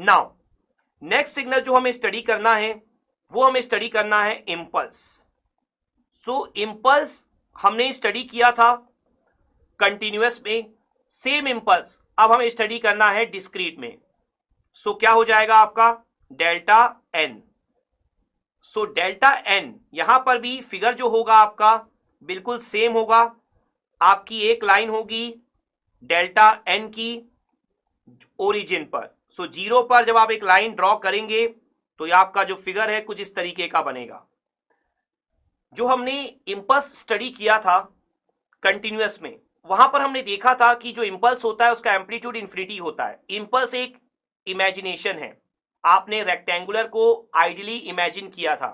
Now next signal जो हमें study करना है वो हमें स्टडी करना है इंपल्स। सो इंपल्स हमने स्टडी किया था कंटिन्यूअस में, सेम इंपल्स अब हमें स्टडी करना है डिस्क्रीट में। सो क्या हो जाएगा आपका delta n. So delta n यहां पर भी फिगर जो होगा आपका बिल्कुल सेम होगा। आपकी एक लाइन होगी डेल्टा एन की ओरिजिन पर। सो जीरो पर जब आप एक लाइन ड्रॉ करेंगे तो ये आपका जो फिगर है कुछ इस तरीके का बनेगा। जो हमने इंपल्स स्टडी किया था कंटिन्यूअस में, वहां पर हमने देखा था कि जो इंपल्स होता है उसका एम्पलीट्यूड इन्फिनिटी होता है। इंपल्स एक इमेजिनेशन है। आपने रेक्टेंगुलर को आइडियली इमेजिन किया था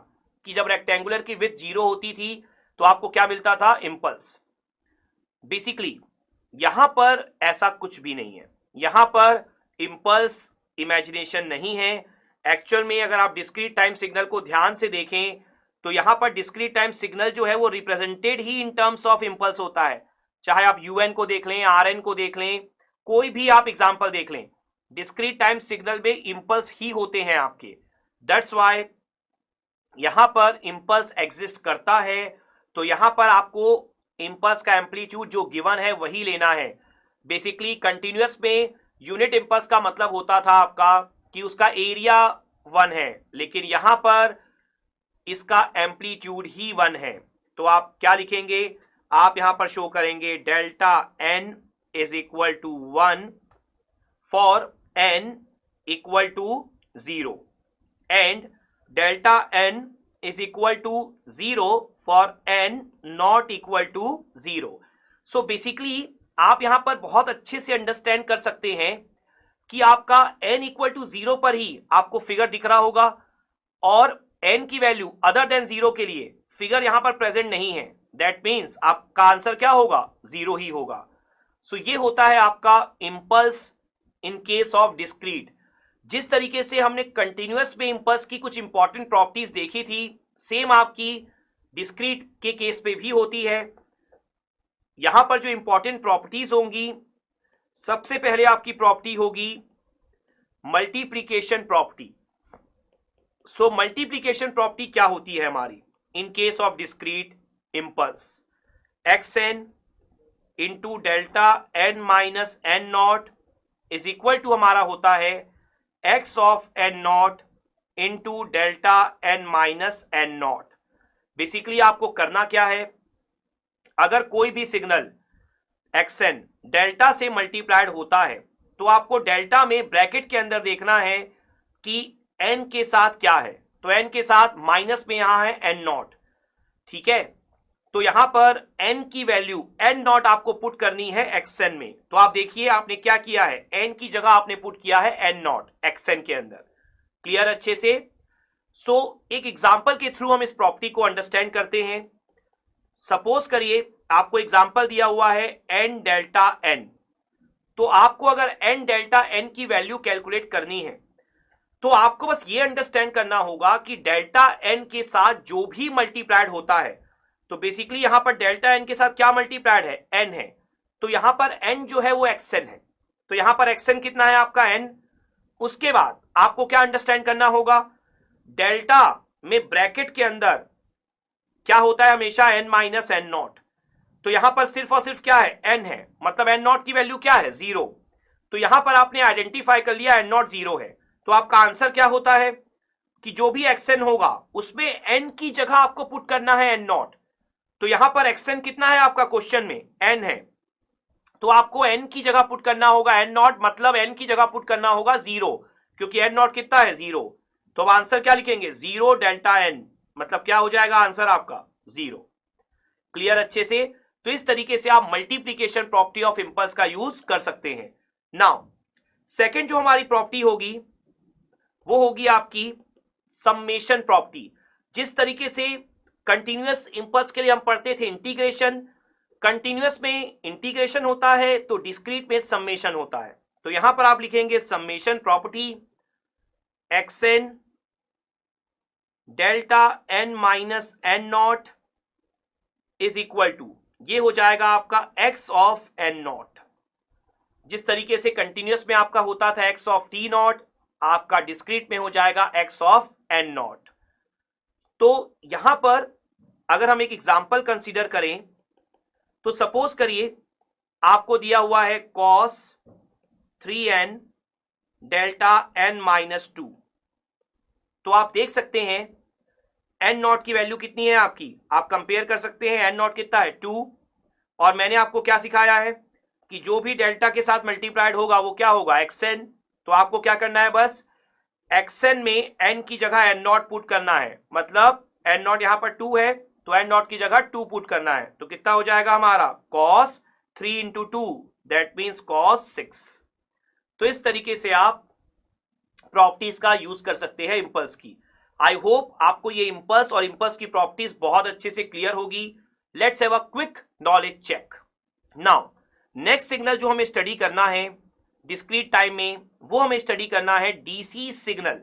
कि जब रेक्टेंगुलर की विड्थ 0 होती थी तो आपको क्या मिलता था, इंपल्स। बेसिकली यहां पर ऐसा कुछ भी नहीं है, यहां पर इंपल्स इमेजिनेशन नहीं है। एक्चुअल में अगर आप डिस्क्रीट टाइम सिग्नल को ध्यान से देखें तो यहां पर डिस्क्रीट टाइम सिग्नल जो है वो represented he in terms of impulse होता है। चाहे आप यूएन को देख लें, आरएन को देख लें, कोई भी आप एग्जांपल देख लें, डिस्क्रीट टाइम सिग्नल में इंपल्स ही होते हैं आपके। दैट्स व्हाई यहां पर इंपल्स एग्जिस्ट करता है। तो यहां पर आपको इंपल्स का एम्पलीट्यूड जो गिवन है वही लेना है। बेसिकली कंटिन्यूअस में यूनिट इंपल्स का मतलब होता था आपका कि उसका एरिया 1 है, लेकिन यहां पर इसका एम्पलीट्यूड ही 1 है। तो आप क्या लिखेंगे, आप यहां पर शो करेंगे delta n is equal to 1 for n equal to 0 and delta n is equal to 0 for n not equal to 0। So basically आप यहां पर बहुत अच्छे से अंडरस्टैंड कर सकते हैं कि आपका n इक्वल टू 0 पर ही आपको फिगर दिख रहा होगा और n की वैल्यू अदर देन 0 के लिए फिगर यहां पर प्रेजेंट नहीं है। दैट मीन्स आपका आंसर क्या होगा, 0 ही होगा। सो ये होता है आपका impulse in case of discrete. जिस तरीके से हमने कंटिन्यूअस में इंपल्स की कुछ इंपॉर्टेंट प्रॉपर्टीज देखी थी, सेम आपकी डिस्क्रीट के केस पे भी होती है। यहां पर जो इंपॉर्टेंट प्रॉपर्टीज होंगी, सबसे पहले आपकी प्रॉपर्टी होगी multiplication property. So multiplication property क्या होती है हमारी in case of discrete impulse, xn into delta n minus n naught is equal to हमारा होता है x of n naught into delta n minus n naught. Basically आपको करना क्या है, अगर कोई भी सिग्नल xn डेल्टा से मल्टीप्लाइड होता है तो आपको डेल्टा में ब्रैकेट के अंदर देखना है कि n के साथ क्या है। तो n के साथ माइनस में यहां है n नॉट, ठीक है। तो यहां पर n की वैल्यू n नॉट आपको पुट करनी है xn में। तो आप देखिए आपने क्या किया है, n की जगह आपने पुट किया है n नॉट xn के अंदर। क्लियर अच्छे से। सो एक एग्जांपल के थ्रू हम इस प्रॉपर्टी को अंडरस्टैंड करते हैं। सपोज करिए आपको एग्जांपल दिया हुआ है n डेल्टा n। तो आपको अगर n डेल्टा n की वैल्यू कैलकुलेट करनी है तो आपको बस ये अंडरस्टैंड करना होगा कि डेल्टा n के साथ जो भी मल्टीप्लाइड होता है, तो बेसिकली यहां पर डेल्टा n के साथ क्या मल्टीप्लाइड है, n है। तो यहां पर n जो है वो xn है। तो यहां पर xn कितना है आपका n। उसके बाद आपको क्या अंडरस्टैंड करना होगा, डेल्टा में ब्रैकेट के अंदर क्या होता है हमेशा n माइनस एन नॉट। तो यहां पर सिर्फ और सिर्फ क्या है, n है, मतलब n नॉट की वैल्यू क्या है, 0। तो यहां पर आपने आइडेंटिफाई कर लिया n नॉट 0 है। तो आपका आंसर क्या होता है कि जो भी xn होगा उसमें n की जगह आपको पुट करना है n नॉट। तो यहां पर xn कितना है आपका क्वेश्चन में, n है। तो आपको n की जगह पुट करना होगा n नॉट, मतलब n की जगह पुट करना होगा 0, क्योंकि n नॉट कितना है, 0। तो अब आंसर क्या लिखेंगे, 0 डेल्टा n, मतलब क्या हो जाएगा आंसर आपका 0। क्लियर अच्छे से। तो इस तरीके से आप मल्टीप्लीकेशन प्रॉपर्टी ऑफ इंपल्स का यूज कर सकते हैं। नाउ सेकेंड जो हमारी प्रॉपर्टी होगी वो होगी आपकी सम्मेशन प्रॉपर्टी। जिस तरीके से कंटिन्यूअस इंपल्स के लिए हम पढ़ते थे इंटीग्रेशन, कंटिन्यूअस में इंटीग्रेशन होता है तो डिस्क्रीट में सम्मेशन होता है। तो यहां पर आप लिखेंगे summation property xn delta n minus n naught is equal to, ये हो जाएगा आपका x ऑफ n नॉट। जिस तरीके से कंटिन्यूअस में आपका होता था x ऑफ t नॉट, आपका डिस्क्रीट में हो जाएगा x ऑफ n नॉट। तो यहां पर अगर हम एक एग्जांपल कंसीडर करें तो सपोज करिए आपको दिया हुआ है cos 3n delta n minus 2। तो आप देख सकते हैं n नॉट की वैल्यू कितनी है आपकी, आप कंपेयर कर सकते हैं। n नॉट कितना है 2, और मैंने आपको क्या सिखाया है कि जो भी डेल्टा के साथ मल्टीप्लाइड होगा वो क्या होगा xn। तो आपको क्या करना है, बस xn में n की जगह n नॉट पुट करना है, मतलब n नॉट यहां पर 2 है तो n नॉट की जगह 2 पुट करना है। तो कितना हो जाएगा हमारा cos 3 into 2 that means cos 6। तो इस तरीके से आप प्रॉपर्टीज का यूज कर सकते हैं इंपल्स की। आई होप आपको ये इंपल्स और इंपल्स की प्रॉपर्टीज बहुत अच्छे से क्लियर होगी। Let's have a quick knowledge check. Now next signal जो हमें स्टडी करना है डिस्क्रीट टाइम में, वो हमें स्टडी करना है DC signal.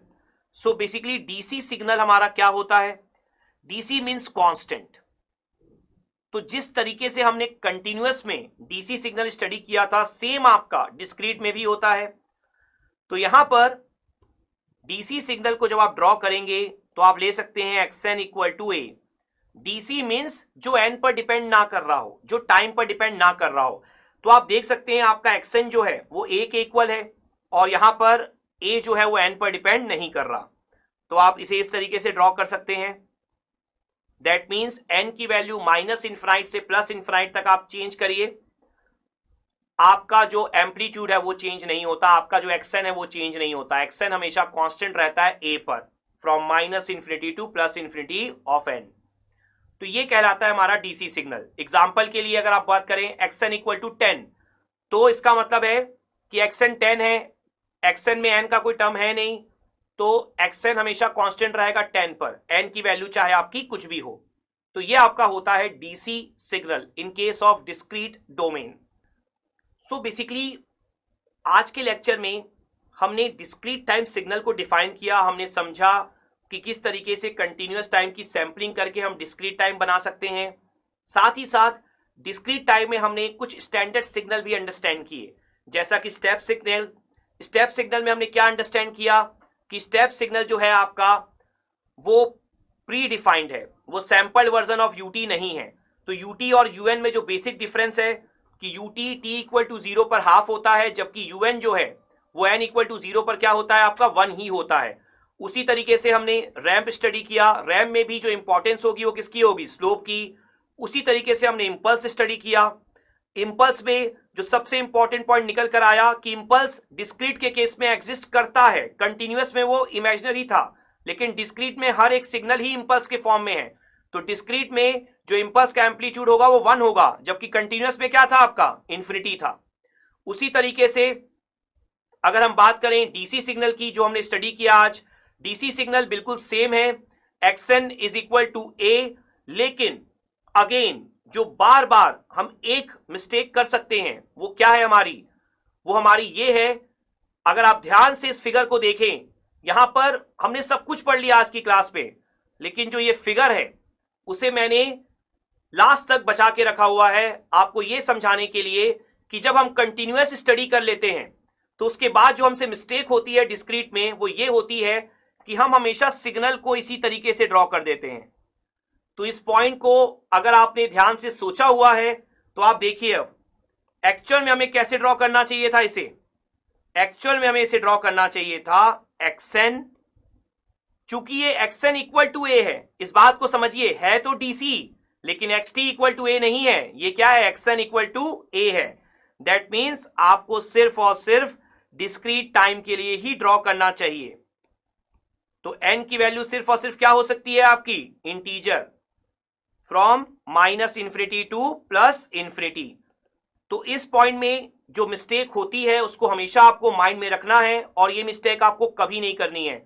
So basically DC signal हमारा क्या होता है, डीसी मींस कांस्टेंट। तो जिस तरीके से हमने कंटिन्यूअस में डीसी सिग्नल स्टडी किया था सेम आपका डिस्क्रीट में भी होता है। तो यहां पर डीसी सिग्नल को जब आप ड्रॉ करेंगे तो आप ले सकते हैं xn equal to a। DC means जो n पर डिपेंड ना कर रहा हो, जो टाइम पर डिपेंड ना कर रहा हो। तो आप देख सकते हैं आपका xn जो है वो a के इक्वल है, और यहां पर a जो है वो n पर डिपेंड नहीं कर रहा। तो आप इसे इस तरीके से ड्रॉ कर सकते हैं। दैट मीन्स n की वैल्यू माइनस इन्फिनाइट से प्लस इन्फिनाइट तक आप चेंज करिए, आपका जो एम्पलीट्यूड है वो चेंज नहीं होता, आपका जो xn है वो चेंज नहीं होता। xn हमेशा कांस्टेंट रहता है a पर, from minus infinity two plus infinity of n। तो ये कहलाता है हमारा डीसी सिग्नल। एग्जांपल के लिए अगर आप बात करें xn इक्वल टू 10, तो इसका मतलब है कि xn 10 है, xn में n का कोई टर्म है नहीं, तो xn हमेशा कांस्टेंट रहेगा 10 पर, n की वैल्यू चाहे आपकी कुछ भी हो। तो ये आपका होता है DC signal in case of discrete domain. So basically आज के लेक्चर में हमने डिस्क्रीट टाइम सिग्नल को डिफाइन किया, हमने समझा कि किस तरीके से कंटिन्यूअस टाइम की सैंपलिंग करके हम डिस्क्रीट टाइम बना सकते हैं। साथ ही साथ डिस्क्रीट टाइम में हमने कुछ स्टैंडर्ड सिग्नल भी अंडरस्टैंड किए, जैसा कि स्टेप सिग्नल। स्टेप सिग्नल में हमने क्या अंडरस्टैंड किया कि स्टेप सिग्नल जो है आपका वो प्री डिफाइंड है, वो सैंपल्ड वर्जन ऑफ यूटी नहीं है। तो यूटी और यूएन में जो बेसिक डिफरेंस है कि यूटी टी इक्वल टू 0 पर हाफ होता है, जबकि यूएन जो है वो एन इक्वल टू 0 पर क्या होता है आपका 1 ही होता है। उसी तरीके से हमने रैंप स्टडी किया, रैंप में भी जो इंपॉर्टेंस होगी वो किसकी होगी, स्लोप की। उसी तरीके से हमने इंपल्स स्टडी किया, इंपल्स में जो सबसे इंपॉर्टेंट पॉइंट निकल कर आया कि इंपल्स डिस्क्रीट के केस में एग्जिस्ट करता है, कंटिन्यूअस में वो इमेजिनरी था, लेकिन डिस्क्रीट में हर एक सिग्नल ही इंपल्स के फॉर्म में है। तो डिस्क्रीट में जो इंपल्स का एम्पलीट्यूड होगा वो 1 होगा, जबकि कंटिन्यूअस में क्या था आपका इंफिनिटी था। उसी तरीके से अगर हम बात करें डीसी सिग्नल की जो हमने स्टडी किया आज, डीसी सिग्नल बिल्कुल सेम है, xn is equal to a। लेकिन अगेन जो बार बार हम एक मिस्टेक कर सकते हैं वो क्या है हमारी, वो हमारी ये है, अगर आप ध्यान से इस फिगर को देखें, यहां पर हमने सब कुछ पढ़ लिया आज की क्लास पे, लेकिन जो ये फिगर है उसे मैंने लास्ट तक बचा के रखा हुआ है आपको ये समझाने के लिए कि जब हम कंटिन्यूअस स्टडी कर लेते हैं तो उसके बाद जो हमसे मिस्टेक होती है डिस्क्रीट में वो ये होती है कि हम हमेशा सिग्नल को इसी तरीके से ड्रॉ कर देते हैं। तो इस पॉइंट को अगर आपने ध्यान से सोचा हुआ है तो आप देखिए अब एक्चुअल में हमें कैसे ड्रॉ करना चाहिए था इसे। एक्चुअल में हमें इसे ड्रॉ करना चाहिए था xn, चूंकि ये xn इक्वल टू a है, इस बात को समझिए, है तो डीसी लेकिन xt इक्वल टू a नहीं है, ये क्या है xn इक्वल टू a है। दैट मीन्स आपको सिर्फ और सिर्फ डिस्क्रीट टाइम के लिए ही ड्रॉ करना चाहिए। तो n की वैल्यू सिर्फ और सिर्फ क्या हो सकती है आपकी, integer, from minus infinity two plus infinity. तो इस पॉइंट में जो मिस्टेक होती है उसको हमेशा आपको माइंड में रखना है, और ये मिस्टेक आपको कभी नहीं करनी है।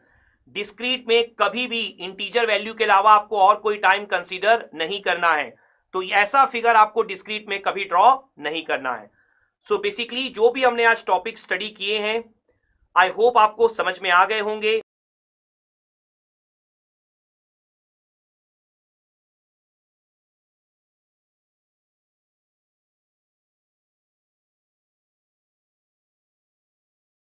डिस्क्रीट में कभी भी इंटीजर वैल्यू के अलावा आपको और कोई टाइम कंसीडर नहीं करना है। तो ऐसा फिगर आपको डिस्क्रीट में कभी ड्रॉ नहीं करना है। सो बेसिकली जो भी हमने आज टॉपिक स्टडी किए हैं आई होप आपको समझ में आ गए होंगे।